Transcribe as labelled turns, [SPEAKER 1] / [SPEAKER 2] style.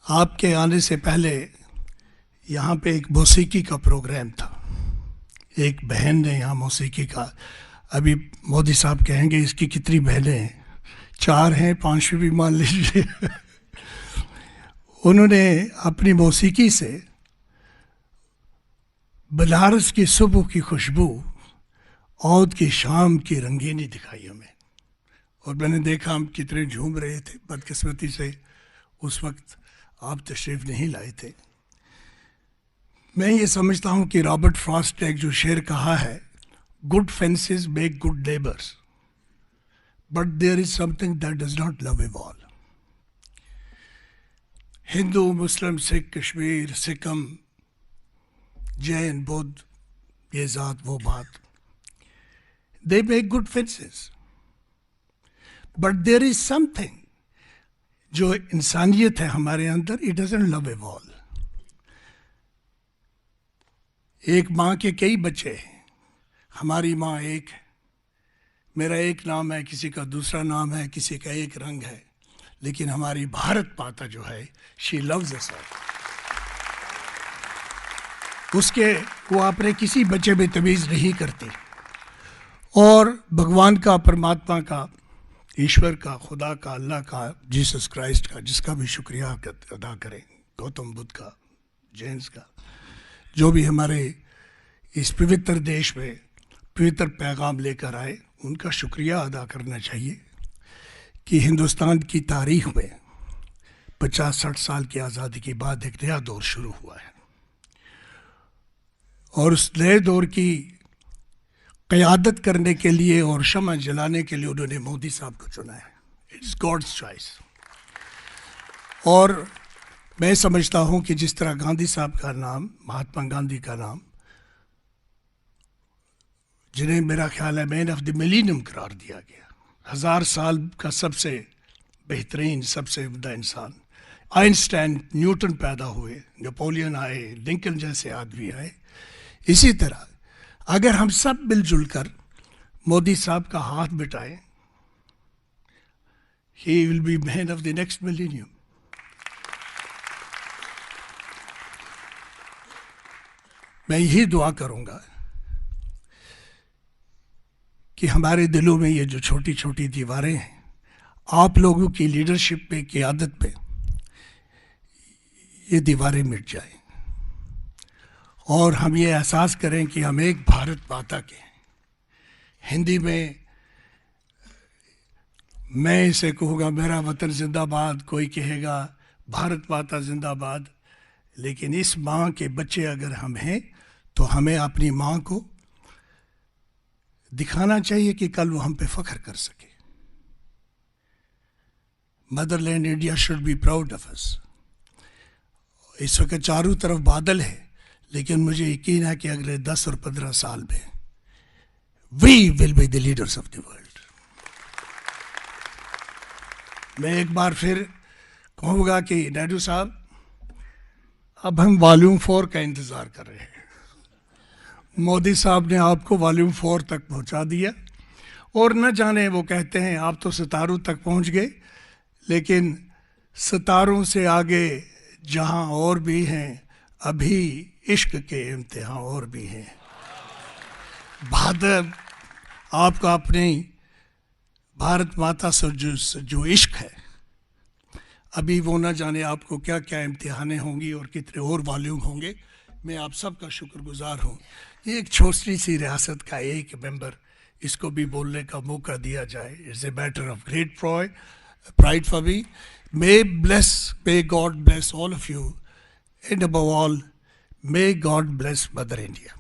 [SPEAKER 1] आपके आने से पहले यहाँ पे एक मौसीकी का प्रोग्राम था। एक बहन ने यहाँ मौसीकी का, अभी मोदी साहब कहेंगे इसकी कितनी बहनें हैं, 4 हैं, 5वीं भी मान लीजिए। उन्होंने अपनी मौसीकी से बनारस की सुबह की खुशबू, औद की शाम की रंगीनी दिखाई हमें, और मैंने देखा हम कितने झूम रहे थे। बदकिस्मती से उस वक्त आप तशरीफ़ नहीं लाए थे। मैं ये समझता हूँ कि रॉबर्ट फ्रॉस्ट ने एक जो शेर कहा है, good fences make good neighbours but there is something that does not love evolve. Hindu, Muslim, Sikh, Kashmir, Sikkim, Jain, Buddha, ये ज़ात वो बात, they make good fences but there is something, जो इंसानियत है हमारे अंदर, इट डजंट लव इवॉल्व। एक माँ के कई बच्चे हैं, हमारी माँ एक है, मेरा एक नाम है, किसी का दूसरा नाम है, किसी का एक रंग है, लेकिन हमारी भारत माता जो है, शी लव्स अस ऑल। उसके वो अपने किसी बच्चे में तमीज़ नहीं करती, और भगवान का, परमात्मा का, ईश्वर का, खुदा का, अल्लाह का, जीसस क्राइस्ट का, जिसका भी शुक्रिया अदा करें, गौतम बुद्ध का, जैन्स का, जो भी हमारे इस पवित्र देश में पवित्र पैगाम लेकर आए, उनका शुक्रिया अदा करना चाहिए कि हिंदुस्तान की तारीख में 50-60 साल की आज़ादी के बाद एक नया दौर शुरू हुआ है, और उस नए दौर की क़यादत करने के लिए और शम्मा जलाने के लिए उन्होंने मोदी साहब को चुना है। It's God's choice. और मैं समझता हूँ कि जिस तरह गांधी साहब का नाम, महात्मा गांधी का नाम, जिन्हें मेरा ख्याल है मैन ऑफ द मिलेनियम करार दिया गया, 1000 साल का सबसे बेहतरीन, सबसे उम्दा इंसान, आइंस्टाइन, न्यूटन पैदा हुए, नेपोलियन आए, लिंकन जैसे आदमी आए, इसी तरह अगर हम सब मिलजुल कर मोदी साहब का हाथ बिठाएं, he will be man of the next millennium। मैं यही दुआ करूंगा कि हमारे दिलों में ये जो छोटी छोटी दीवारें हैं, आप लोगों की लीडरशिप पे, क़यादत पे, ये दीवारें मिट जाएं, और हम ये एहसास करें कि हम एक भारत माता के हैं। हिंदी में मैं इसे कहूँगा मेरा वतन जिंदाबाद, कोई कहेगा भारत माता जिंदाबाद, लेकिन इस माँ के बच्चे अगर हम हैं तो हमें अपनी माँ को दिखाना चाहिए कि कल वो हम पे फ़ख्र कर सके। Motherland India should be proud of us. इस वक्त चारों तरफ बादल है, लेकिन मुझे यकीन है कि अगले 10 और 15 साल में we will be the leaders of the world. मैं एक बार फिर कहूँगा कि नायडू साहब, अब हम वॉल्यूम 4 का इंतज़ार कर रहे हैं। मोदी साहब ने आपको वॉल्यूम 4 तक पहुँचा दिया, और न जाने, वो कहते हैं आप तो सितारों तक पहुँच गए, लेकिन सितारों से आगे जहाँ और भी हैं, अभी इश्क के इम्तिहान और भी हैं। बहादुर, आपका अपने भारत माता से जो इश्क है, अभी वो न जाने आपको क्या क्या इम्तिहानें होंगी और कितने और वॉल्यूम होंगे। मैं आप सबका शुक्रगुजार हूँ। ये एक छोटी सी रियासत का एक मेंबर, इसको भी बोलने का मौका दिया जाए, it's a matter of great pride for me. May God bless all of you, and above all, may God bless Mother India।